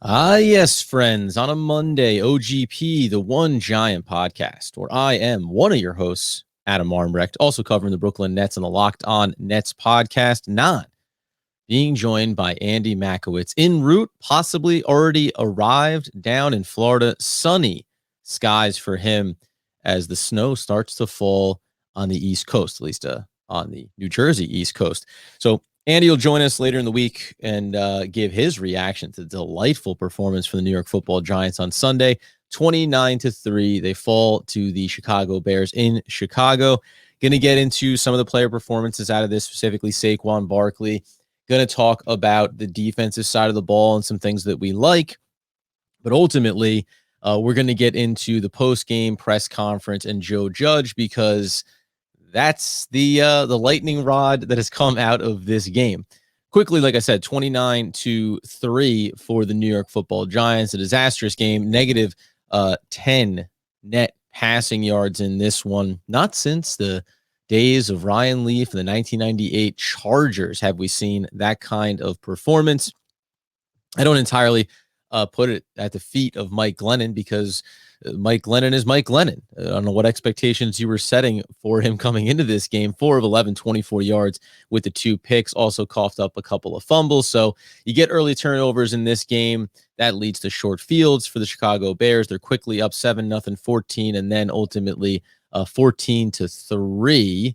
Yes, friends. On a Monday, OGP, the One Giant podcast, where I am one of your hosts, Adam Armbrecht, also covering the Brooklyn Nets and the Locked On Nets podcast, not being joined by Andy Makowitz en route, possibly already arrived down in Florida. Sunny skies for him as the snow starts to fall on the East Coast, at least on the New Jersey East Coast. So Andy will join us later in the week and give his reaction to the delightful performance for the New York Football Giants on Sunday, 29-3. They fall to the Chicago Bears in Chicago. Going to get into some of the player performances out of this, specifically Saquon Barkley. Going to talk about the defensive side of the ball and some things that we like. But ultimately, we're going to get into the post-game press conference and Joe Judge, because that's the lightning rod that has come out of this game. Quickly, like I said, 29-3 for the New York Football Giants. A disastrous game, negative 10 net passing yards in this one. Not since the days of Ryan Leaf and the 1998 Chargers have we seen that kind of performance. I don't entirely put it at the feet of Mike Glennon, because Mike Glennon is Mike Glennon. I don't know what expectations you were setting for him coming into this game. 4 of 11, 24 yards with the 2 picks, also coughed up a couple of fumbles. So you get early turnovers in this game. That leads to short fields for the Chicago Bears. They're quickly up 7-0, 14, and then ultimately 14-3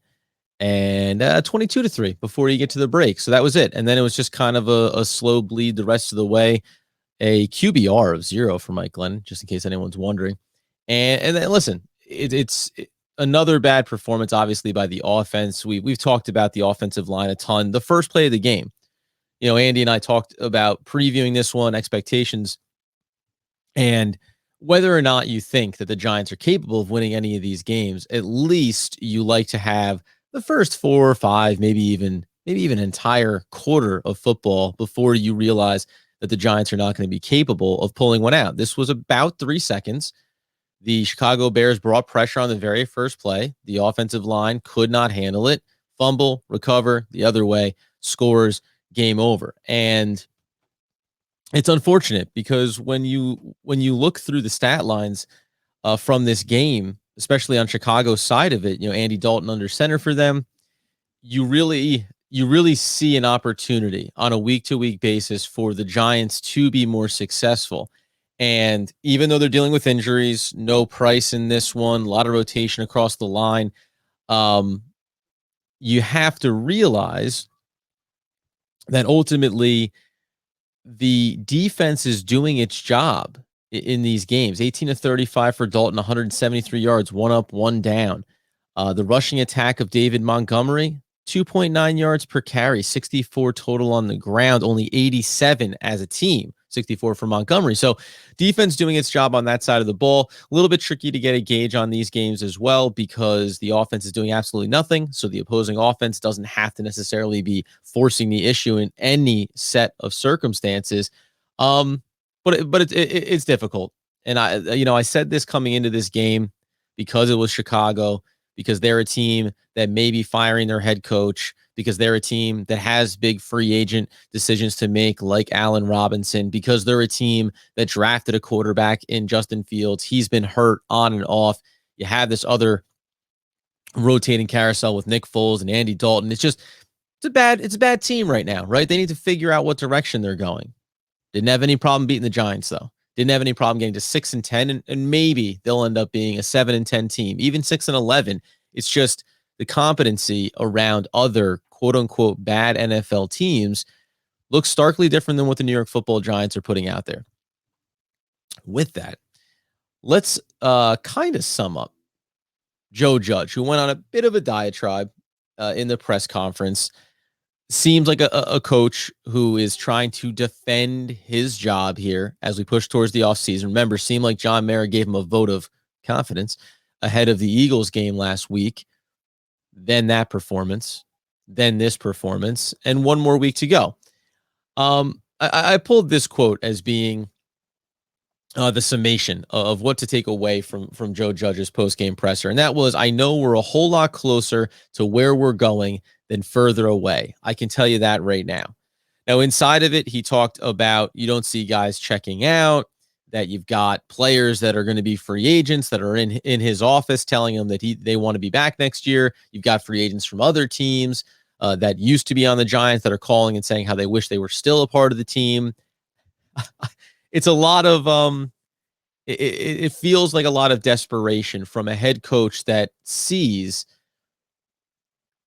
and 22-3 before you get to the break. So that was it. And then it was just kind of a slow bleed the rest of the way. A QBR of 0 for Mike Glennon, just in case anyone's wondering. And then listen, it's another bad performance, obviously, by the offense. We've talked about the offensive line a ton. The first play of the game, Andy and I talked about previewing this one, expectations, and whether or not you think that the Giants are capable of winning any of these games. At least you like to have the first 4 or 5, maybe even an entire quarter of football before you realize that the Giants are not going to be capable of pulling one out. This was about 3 seconds. The Chicago Bears brought pressure on the very first play. The offensive line could not handle it. Fumble, recover, the other way, scores, game over. And it's unfortunate, because when you look through the stat lines from this game, especially on Chicago's side of it, Andy Dalton under center for them, you really see an opportunity on a week-to-week basis for the Giants to be more successful. And even though they're dealing with injuries, no Price in this one, a lot of rotation across the line, you have to realize that ultimately the defense is doing its job in these games. 18-35 for Dalton, 173 yards, 1 up, 1 down. The rushing attack of David Montgomery, 2.9 yards per carry, 64 total on the ground, only 87 as a team, 64 for Montgomery. So defense doing its job on that side of the ball. A little bit tricky to get a gauge on these games as well, because the offense is doing absolutely nothing. So the opposing offense doesn't have to necessarily be forcing the issue in any set of circumstances. But it's difficult. And I said this coming into this game, because it was Chicago, because they're a team that may be firing their head coach, because they're a team that has big free agent decisions to make, like Allen Robinson, because they're a team that drafted a quarterback in Justin Fields. He's been hurt on and off. You have this other rotating carousel with Nick Foles and Andy Dalton. It's a bad team right now, right? They need to figure out what direction they're going. Didn't have any problem beating the Giants, though. Didn't have any problem getting to 6-10, and maybe they'll end up being a 7-10 team, even 6-11. It's just the competency around other quote unquote bad NFL teams looks starkly different than what the New York Football Giants are putting out there. With that, let's kind of sum up Joe Judge, who went on a bit of a diatribe in the press conference. Seems like a coach who is trying to defend his job here as we push towards the offseason. Remember, seemed like John Mara gave him a vote of confidence ahead of the Eagles game last week. Then that performance, then this performance, and one more week to go. I pulled this quote as being the summation of what to take away from Joe Judge's post-game presser. And that was, I know we're a whole lot closer to where we're going than further away. I can tell you that right now. Now, inside of it, he talked about you don't see guys checking out, that you've got players that are going to be free agents that are in his office telling him that they want to be back next year. You've got free agents from other teams that used to be on the Giants that are calling and saying how they wish they were still a part of the team. It's a lot of it feels like a lot of desperation from a head coach that sees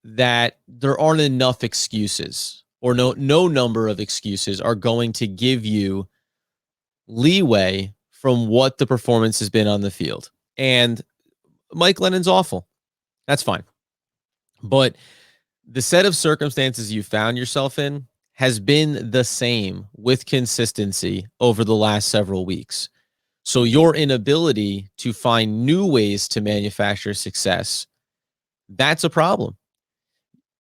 that there aren't enough excuses, or no number of excuses are going to give you leeway from what the performance has been on the field. And Mike Lennon's awful. That's fine. But the set of circumstances you found yourself in has been the same with consistency over the last several weeks. So your inability to find new ways to manufacture success, that's a problem.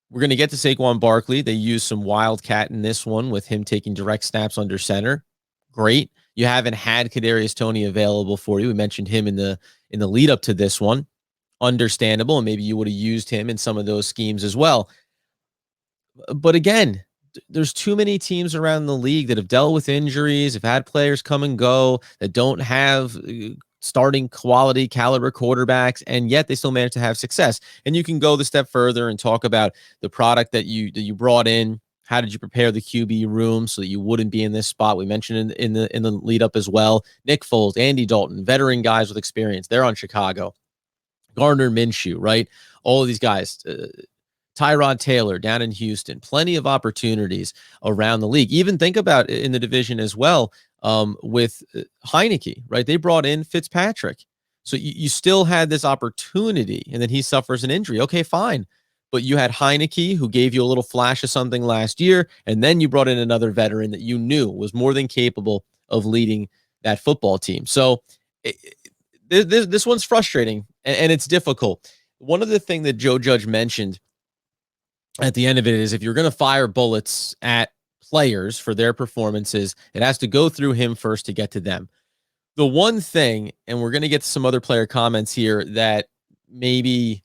We're going to get to Saquon Barkley. They used some wildcat in this one with him taking direct snaps under center. Great. You haven't had Kadarius Toney available for you. We mentioned him in the lead up to this one. Understandable, and maybe you would have used him in some of those schemes as well. But again, there's too many teams around the league that have dealt with injuries, have had players come and go, that don't have starting quality caliber quarterbacks, and yet they still manage to have success. And you can go the step further and talk about the product that you brought in. How did you prepare the QB room so that you wouldn't be in this spot? We mentioned in the lead up as well. Nick Foles, Andy Dalton, veteran guys with experience. They're on Chicago. Gardner Minshew, right? All of these guys. Tyrod Taylor down in Houston. Plenty of opportunities around the league. Even think about in the division as well with Heineke, right? They brought in Fitzpatrick. So you still had this opportunity, and then he suffers an injury. Okay, fine. But you had Heineke, who gave you a little flash of something last year, and then you brought in another veteran that you knew was more than capable of leading that football team. So this one's frustrating, and it's difficult. One of the things that Joe Judge mentioned at the end of it is if you're going to fire bullets at players for their performances, it has to go through him first to get to them. The one thing, and we're going to get to some other player comments here that maybe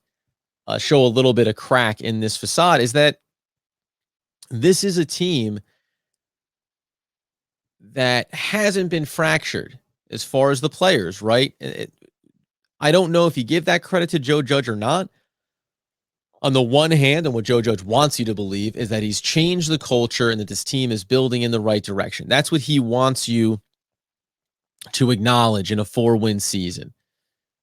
show a little bit of crack in this facade, is that this is a team that hasn't been fractured as far as the players, right? I don't know if you give that credit to Joe Judge or not. On the one hand, and what Joe Judge wants you to believe is that he's changed the culture and that this team is building in the right direction. That's what he wants you to acknowledge in a 4-win season,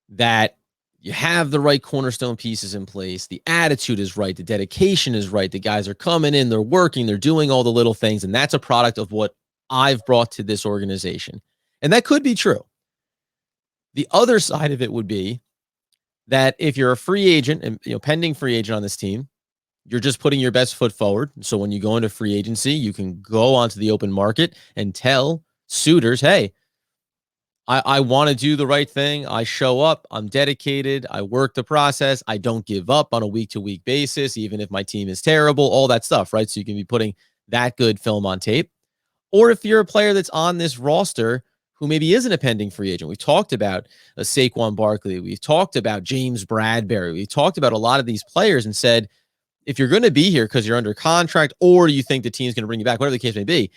that you have the right cornerstone pieces in place. The attitude is right. The dedication is right. The guys are coming in, they're working, they're doing all the little things. And that's a product of what I've brought to this organization. And that could be true. The other side of it would be that if you're a free agent and pending free agent on this team, you're just putting your best foot forward. So when you go into free agency, you can go onto the open market and tell suitors, hey, I want to do the right thing. I show up. I'm dedicated. I work the process. I don't give up on a week-to-week basis, even if my team is terrible, all that stuff, right? So you can be putting that good film on tape. Or if you're a player that's on this roster who maybe isn't a pending free agent. We've talked about Saquon Barkley. We've talked about James Bradberry. We've talked about a lot of these players and said, if you're going to be here because you're under contract or you think the team's going to bring you back, whatever the case may be,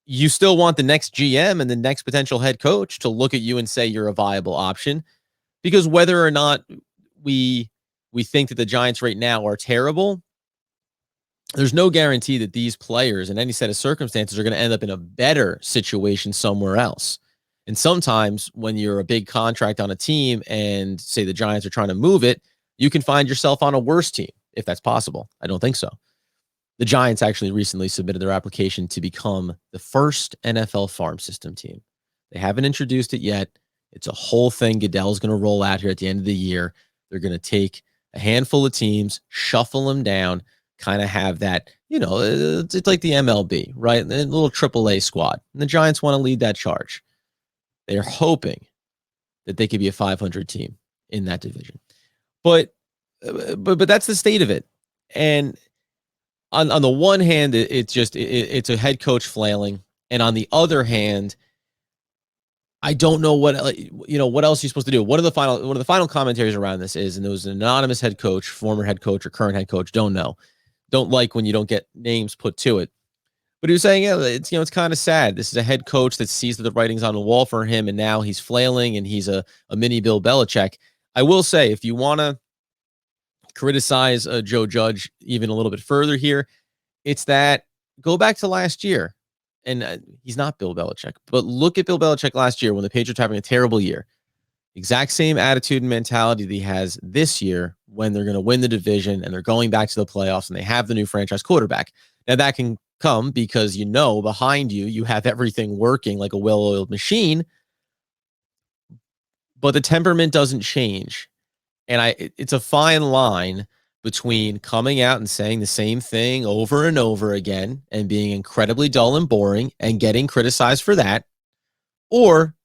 you still want the next GM and the next potential head coach to look at you and say you're a viable option. Because whether or not we think that the Giants right now are terrible, there's no guarantee that these players in any set of circumstances are going to end up in a better situation somewhere else. And sometimes when you're a big contract on a team and say the Giants are trying to move it, you can find yourself on a worse team, if that's possible. I don't think so. The Giants actually recently submitted their application to become the first NFL farm system team. They haven't introduced it yet. It's a whole thing Goodell's going to roll out here at the end of the year. They're going to take a handful of teams, shuffle them down, kind of have that, it's like the MLB, right? A little AAA squad. And the Giants want to lead that charge. They're hoping that they could be a 500 team in that division. But that's the state of it. And on the one hand, it's a head coach flailing. And on the other hand, I don't know what else you're supposed to do. One of the final commentaries around this is, and there was an anonymous head coach, former head coach or current head coach, don't know. Don't like when you don't get names put to it. But he was saying, yeah, it's kind of sad. This is a head coach that sees that the writing's on the wall for him, and now he's flailing, and he's a mini Bill Belichick. I will say, if you want to criticize Joe Judge even a little bit further here, it's that go back to last year, and he's not Bill Belichick, but look at Bill Belichick last year when the Patriots were having a terrible year. Exact same attitude and mentality that he has this year when they're going to win the division and they're going back to the playoffs and they have the new franchise quarterback. Now, that can come because behind you have everything working like a well-oiled machine, but the temperament doesn't change. And it's a fine line between coming out and saying the same thing over and over again and being incredibly dull and boring and getting criticized for that, or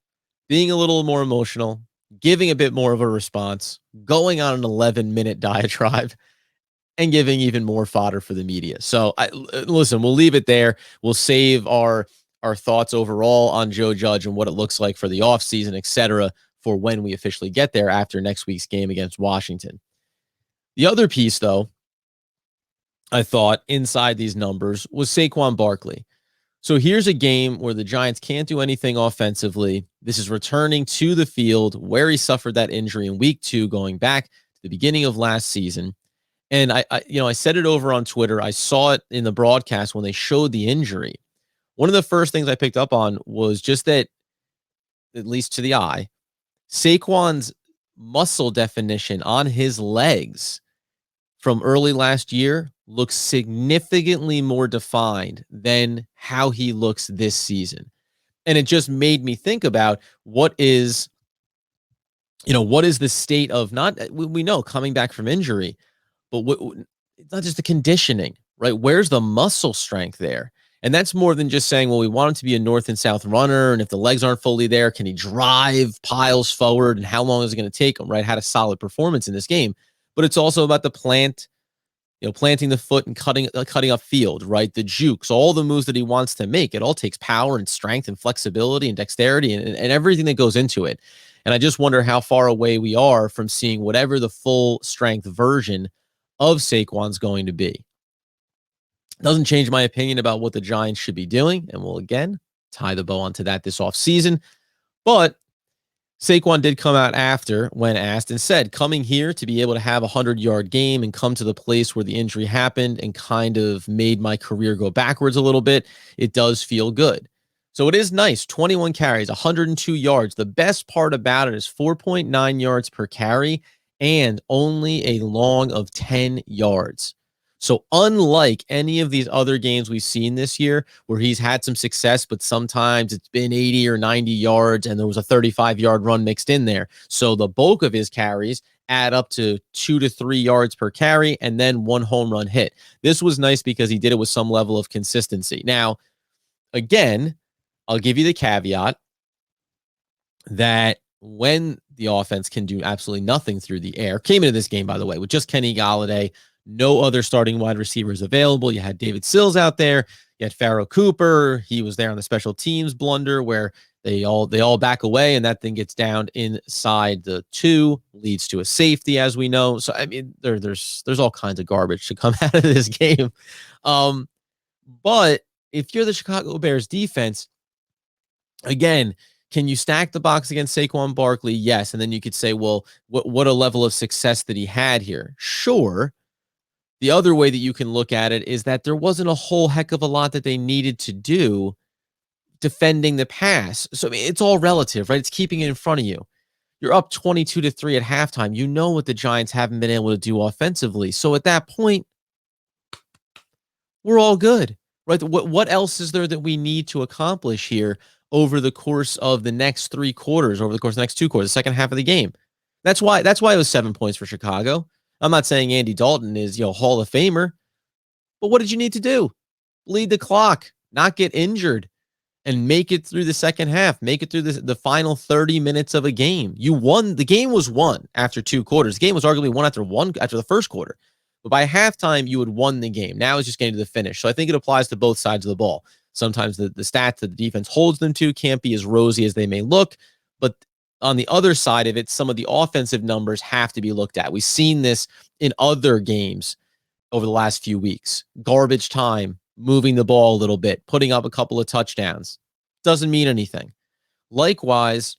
being a little more emotional, giving a bit more of a response, going on an 11-minute diatribe, and giving even more fodder for the media. So listen, we'll leave it there. We'll save our thoughts overall on Joe Judge and what it looks like for the offseason, et cetera, for when we officially get there after next week's game against Washington. The other piece, though, I thought inside these numbers was Saquon Barkley. So here's a game where the Giants can't do anything offensively. This is returning to the field where he suffered that injury in week 2, going back to the beginning of last season. And I said it over on Twitter. I saw it in the broadcast when they showed the injury. One of the first things I picked up on was just that, at least to the eye, Saquon's muscle definition on his legs from early last year looks significantly more defined than how he looks this season. And it just made me think about what is the state of, not, we know coming back from injury, but it's not just the conditioning, right? Where's the muscle strength there? And that's more than just saying, well, we want him to be a north and south runner. And if the legs aren't fully there, can he drive piles forward? And how long is it going to take him, right? Had a solid performance in this game. But it's also about the planting the foot and cutting up field, right? The jukes, all the moves that he wants to make. It all takes power and strength and flexibility and dexterity and everything that goes into it. And I just wonder how far away we are from seeing whatever the full strength version of Saquon's going to be. Doesn't change my opinion about what the Giants should be doing, and we'll again tie the bow onto that this offseason. But Saquon did come out after when asked and said, coming here to be able to have a 100-yard game and come to the place where the injury happened and kind of made my career go backwards a little bit, it does feel good. So it is nice. 21 carries, 102 yards. The best part about it is 4.9 yards per carry and only a long of 10 yards. So unlike any of these other games we've seen this year where he's had some success, but sometimes it's been 80 or 90 yards and there was a 35-yard run mixed in there. So the bulk of his carries add up to 2 to 3 yards per carry and then 1 home run hit. This was nice because he did it with some level of consistency. Now, again, I'll give you the caveat that when the offense can do absolutely nothing through the air, came into this game, by the way, with just Kenny Golladay, no other starting wide receivers available. You had David Sills out there. You had Farrell Cooper. He was there on the special teams blunder where they all back away and that thing gets down inside the 2, leads to a safety, as we know. So I mean, there's all kinds of garbage to come out of this game. But if you're the Chicago Bears defense, again, can you stack the box against Saquon Barkley? Yes. And then you could say, well, what a level of success that he had here. Sure. The other way that you can look at it is that there wasn't a whole heck of a lot that they needed to do defending the pass. So I mean, it's all relative, right? It's keeping it in front of you. You're up 22-3 at halftime. You know what the Giants haven't been able to do offensively. So at that point, we're all good, right? What else is there that we need to accomplish here over the course of the next 3 quarters, over the course of the next 2 quarters, the second half of the game? That's why it was 7 points for Chicago. I'm not saying Andy Dalton is, Hall of Famer, but what did you need to do? Bleed the clock, not get injured, and make it through the second half, make it through the final 30 minutes of a game. You won. The game was won after 2 quarters. The game was arguably won after the first quarter. But by halftime, you had won the game. Now it's just getting to the finish. So I think it applies to both sides of the ball. Sometimes the stats that the defense holds them to can't be as rosy as they may look, but on the other side of it, some of the offensive numbers have to be looked at. We've seen this in other games over the last few weeks. Garbage time moving the ball a little bit, putting up a couple of touchdowns. Doesn't mean anything. Likewise,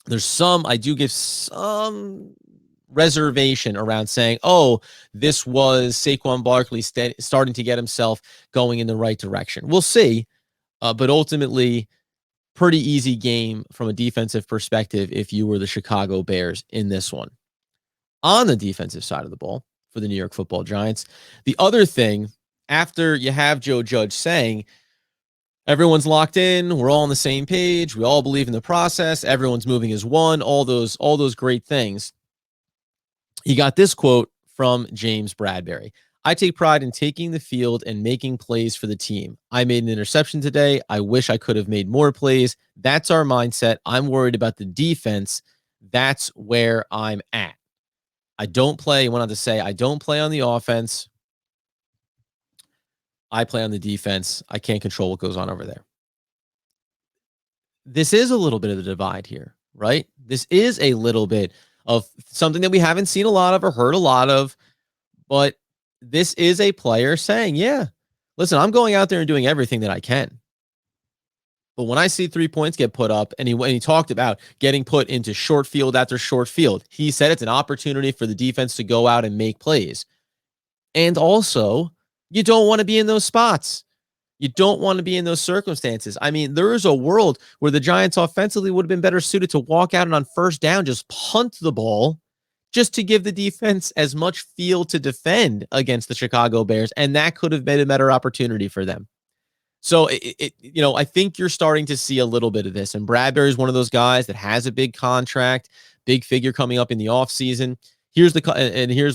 I do give some reservation around saying, oh, this was Saquon Barkley starting to get himself going in the right direction. We'll see. But ultimately, pretty easy game from a defensive perspective if you were the Chicago Bears in this one. On the defensive side of the ball for the New York Football Giants, the other thing, after you have Joe Judge saying, everyone's locked in, we're all on the same page, we all believe in the process, everyone's moving as one, all those great things, he got this quote from James Bradberry. I take pride in taking the field and making plays for the team. I made an interception today. I wish I could have made more plays. That's our mindset. I'm worried about the defense. That's where I'm at. I don't play. He went on to say, I don't play on the offense. I play on the defense. I can't control what goes on over there. This is a little bit of the divide here, right? This is a little bit of something that we haven't seen a lot of or heard a lot of, but this is a player saying, yeah, listen, I'm going out there and doing everything that I can. But when I see 3 points get put up, and he talked about getting put into short field after short field, he said it's an opportunity for the defense to go out and make plays. And also, you don't want to be in those spots. You don't want to be in those circumstances. I mean, there is a world where the Giants offensively would have been better suited to walk out and on first down, just punt the ball just to give the defense as much field to defend against the Chicago Bears. And that could have been a better opportunity for them. So, I think you're starting to see a little bit of this. And Bradberry is one of those guys that has a big contract, big figure coming up in the offseason. Here's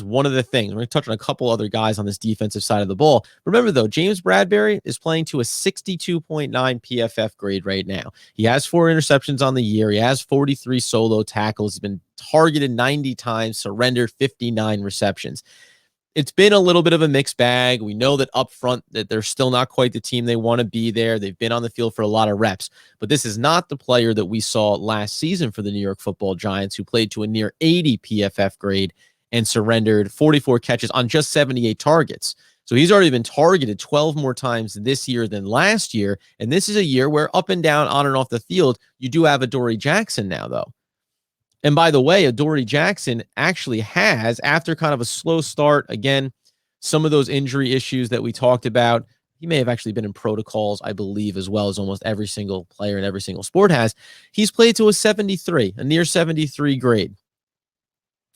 one of the things. We're going to touch on a couple other guys on this defensive side of the ball. Remember, though, James Bradberry is playing to a 62.9 PFF grade right now. He has 4 interceptions on the year. He has 43 solo tackles. He's been targeted 90 times, surrendered 59 receptions. It's been a little bit of a mixed bag. We know that up front that they're still not quite the team they want to be there. They've been on the field for a lot of reps, but this is not the player that we saw last season for the New York Football Giants, who played to a near 80 PFF grade and surrendered 44 catches on just 78 targets. So he's already been targeted 12 more times this year than last year. And this is a year where up and down, on and off the field, you do have Adoree Jackson now, though. And by the way, Adoree Jackson actually has, after kind of a slow start, again, some of those injury issues that we talked about, he may have actually been in protocols, I believe, as well as almost every single player in every single sport has. He's played to a near 73 grade.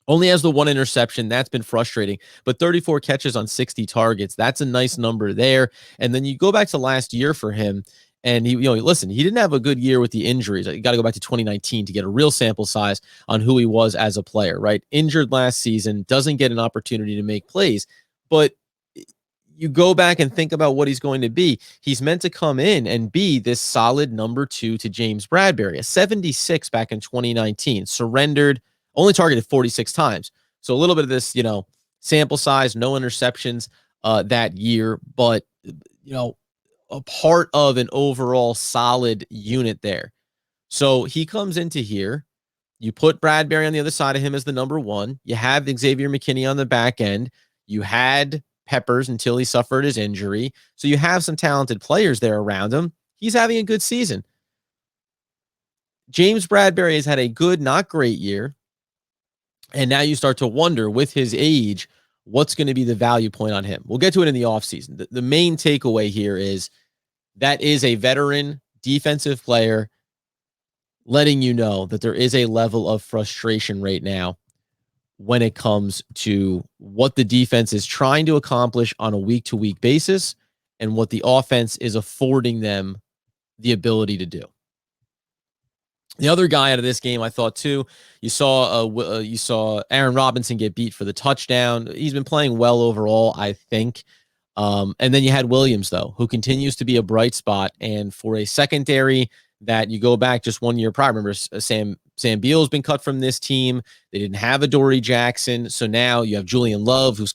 Only has the 1 interception. That's been frustrating. But 34 catches on 60 targets. That's a nice number there. And then you go back to last year for him, and he didn't have a good year with the injuries. You got to go back to 2019 to get a real sample size on who he was as a player, right? Injured last season, doesn't get an opportunity to make plays. But you go back and think about what he's going to be. He's meant to come in and be this solid number 2 to James Bradberry, a 76 back in 2019, surrendered, only targeted 46 times. So a little bit of this, sample size, no interceptions that year, but, a part of an overall solid unit there. So he comes into here. You put Bradberry on the other side of him as the number 1. You have Xavier McKinney on the back end. You had Peppers until he suffered his injury. So you have some talented players there around him. He's having a good season. James Bradberry has had a good, not great year. And now you start to wonder, with his age, what's going to be the value point on him. We'll get to it in the offseason. The main takeaway here is that is a veteran defensive player letting you know that there is a level of frustration right now when it comes to what the defense is trying to accomplish on a week-to-week basis and what the offense is affording them the ability to do. The other guy out of this game, I thought too, you saw Aaron Robinson get beat for the touchdown. He's been playing well overall, I think. And then you had Williams, though, who continues to be a bright spot. And for a secondary that you go back just 1 year prior, remember Sam Beal's been cut from this team. They didn't have Adoree Jackson. So now you have Julian Love, who's,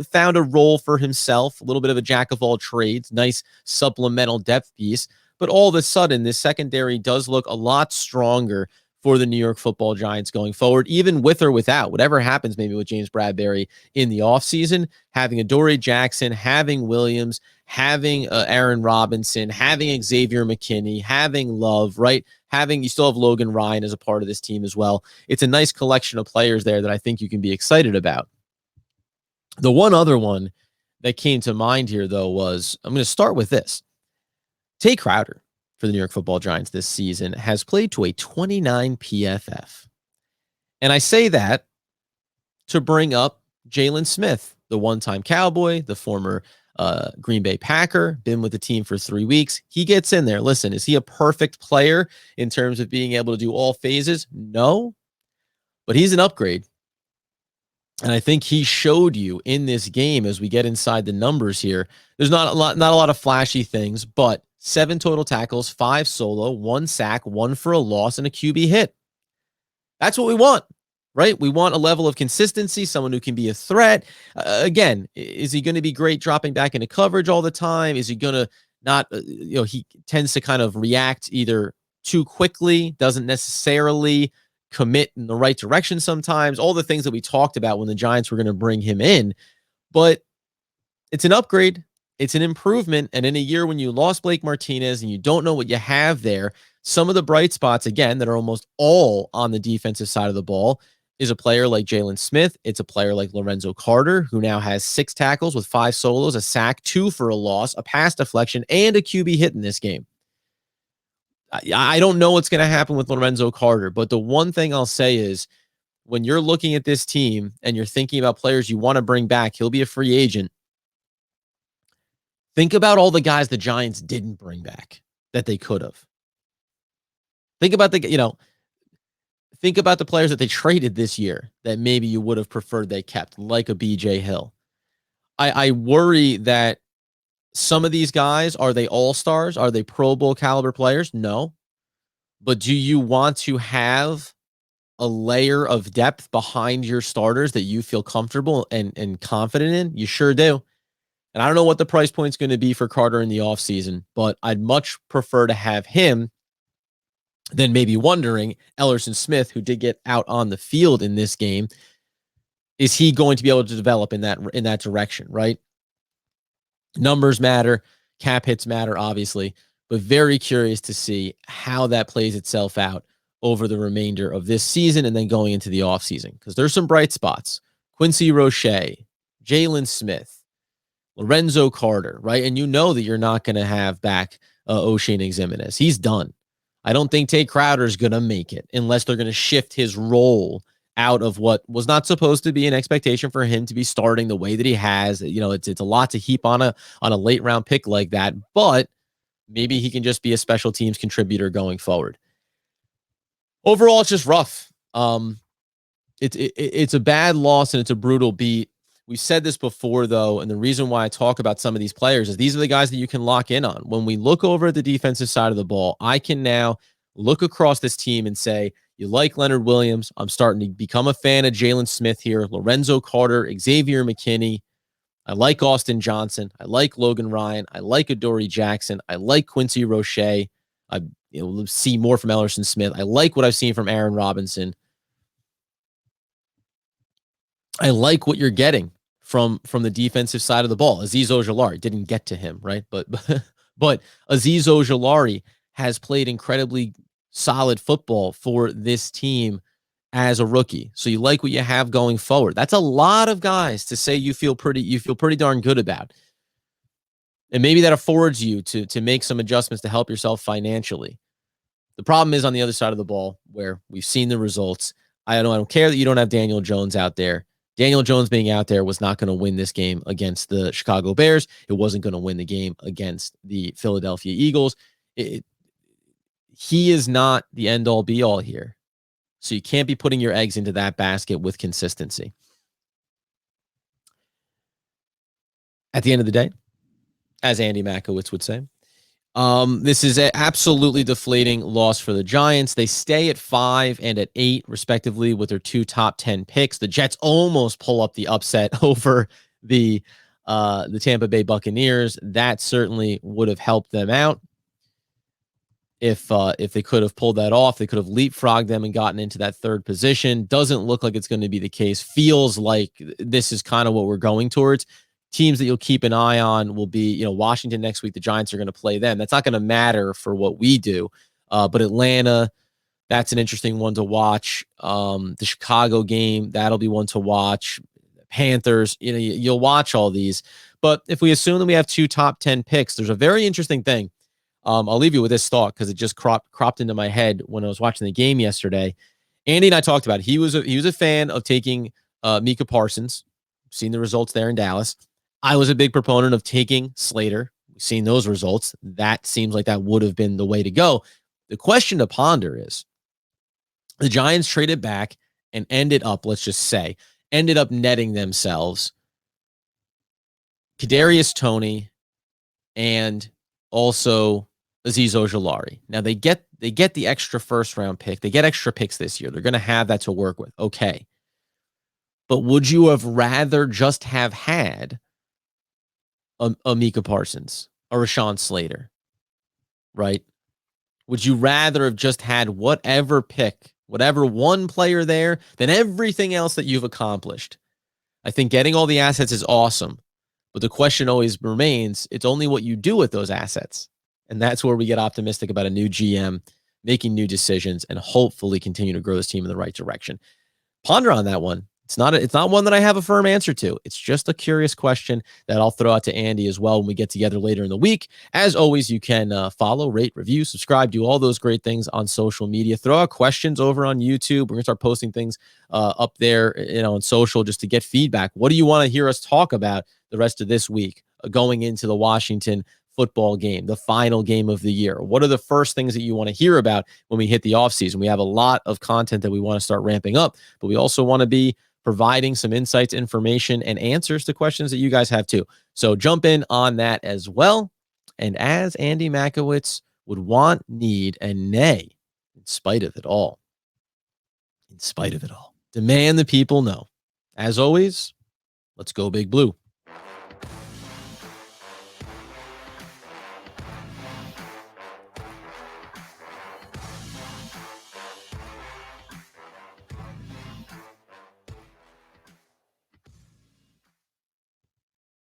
found a role for himself, a little bit of a jack of all trades, nice supplemental depth piece. But all of a sudden, this secondary does look a lot stronger for the New York Football Giants going forward, even with or without whatever happens maybe with James Bradberry in the offseason, having Adoree Jackson, having Williams, having Aaron Robinson, having Xavier McKinney, having Love, right? You still have Logan Ryan as a part of this team as well. It's a nice collection of players there that I think you can be excited about. The one other one that came to mind here, though, was I'm going to start with this. Tay Crowder for the New York Football Giants this season has played to a 29 PFF. And I say that to bring up Jalen Smith, the one-time Cowboy, the former Green Bay Packer, been with the team for 3 weeks. He gets in there. Listen, is he a perfect player in terms of being able to do all phases? No, but he's an upgrade. And I think he showed you in this game as we get inside the numbers here. There's not a lot of flashy things, but 7 total tackles, 5 solo, 1 sack, 1 for a loss, and a QB hit. That's what we want, right? We want a level of consistency, someone who can be a threat. Again, is he going to be great dropping back into coverage all the time? Is he going to not, he tends to kind of react either too quickly, doesn't necessarily commit in the right direction sometimes, all the things that we talked about when the Giants were going to bring him in. But it's an upgrade. It's an improvement. And in a year when you lost Blake Martinez and you don't know what you have there, some of the bright spots, again, that are almost all on the defensive side of the ball is a player like Jalen Smith. It's a player like Lorenzo Carter, who now has 6 tackles with 5 solos, a sack, 2 for a loss, a pass deflection, and a QB hit in this game. I don't know what's going to happen with Lorenzo Carter, but the one thing I'll say is when you're looking at this team and you're thinking about players you want to bring back, he'll be a free agent. Think about all the guys the Giants didn't bring back that they could have. Think about the players that they traded this year that maybe you would have preferred they kept, like a BJ Hill. I worry that some of these guys, are they all-stars? Are they Pro Bowl caliber players? No. But do you want to have a layer of depth behind your starters that you feel comfortable and confident in? You sure do. And I don't know what the price point's going to be for Carter in the offseason, but I'd much prefer to have him than maybe wondering Ellerson Smith, who did get out on the field in this game. Is he going to be able to develop in that direction, right? Numbers matter, cap hits matter, obviously, but very curious to see how that plays itself out over the remainder of this season and then going into the offseason, because there's some bright spots. Quincy Roche, Jalen Smith, Lorenzo Carter, right? And you know that you're not going to have back O'Shane Ximenez. He's done. I don't think Tay Crowder is going to make it unless they're going to shift his role out of what was not supposed to be an expectation for him to be starting the way that he has. It's a lot to heap on a late round pick like that, but maybe he can just be a special teams contributor going forward. Overall, it's just rough. It's a bad loss and it's a brutal beat. We've said this before, though, and the reason why I talk about some of these players is these are the guys that you can lock in on. When we look over at the defensive side of the ball, I can now look across this team and say, you like Leonard Williams. I'm starting to become a fan of Jalen Smith here, Lorenzo Carter, Xavier McKinney. I like Austin Johnson. I like Logan Ryan. I like Adoree Jackson. I like Quincy Roche. I see more from Ellerson Smith. I like what I've seen from Aaron Robinson. I like what you're getting from the defensive side of the ball. Azeez Ojulari didn't get to him, right? But Azeez Ojulari has played incredibly solid football for this team as a rookie. So you like what you have going forward. That's a lot of guys to say you feel pretty darn good about. And maybe that affords you to make some adjustments to help yourself financially. The problem is on the other side of the ball where we've seen the results. I don't care that you don't have Daniel Jones out there. Daniel Jones being out there was not going to win this game against the Chicago Bears. It wasn't going to win the game against the Philadelphia Eagles. He is not the end-all, be-all here. So you can't be putting your eggs into that basket with consistency. At the end of the day, as Andy Makowitz would say, this is an absolutely deflating loss for the Giants. They stay at 5 and at 8, respectively, with their 2 top 10 picks. The Jets almost pull up the upset over the Tampa Bay Buccaneers. That certainly would have helped them out. if they could have pulled that off, they could have leapfrogged them and gotten into that third position. Doesn't look like it's going to be the case. Feels like this is kind of what we're going towards. Teams that you'll keep an eye on will be, Washington next week. The Giants are going to play them. That's not going to matter for what we do. But Atlanta, that's an interesting one to watch. The Chicago game, that'll be one to watch. Panthers, you'll watch all these. But if we assume that we have 2 top 10 picks, there's a very interesting thing. I'll leave you with this thought because it just cropped into my head when I was watching the game yesterday. Andy and I talked about it. He was a fan of taking Micah Parsons. Seen the results there in Dallas. I was a big proponent of taking Slater. We've seen those results. That seems like that would have been the way to go. The question to ponder is the Giants traded back and ended up netting themselves Kadarius Toney and also Azeez Ojulari. Now they get the extra first round pick. They get extra picks this year. They're going to have that to work with. Okay. But would you have rather just have had a Micah Parsons or Rashawn Slater? Right? Would you rather have just had whatever pick, whatever one player there than everything else that you've accomplished? I think getting all the assets is awesome. But the question always remains, it's only what you do with those assets. And that's where we get optimistic about a new GM making new decisions and hopefully continue to grow this team in the right direction. Ponder on that one. It's not one that I have a firm answer to. It's just a curious question that I'll throw out to Andy as well when we get together later in the week. As always, you can follow, rate, review, subscribe, do all those great things on social media. Throw out questions over on YouTube. We're going to start posting things up there, on social just to get feedback. What do you want to hear us talk about the rest of this week going into the Washington football game, the final game of the year? What are the first things that you want to hear about when we hit the offseason? We have a lot of content that we want to start ramping up, but we also want to be providing some insights, information, and answers to questions that you guys have too. So jump in on that as well. And as Andy Makowitz would want, need, and nay, in spite of it all, demand the people know. As always, let's go Big Blue.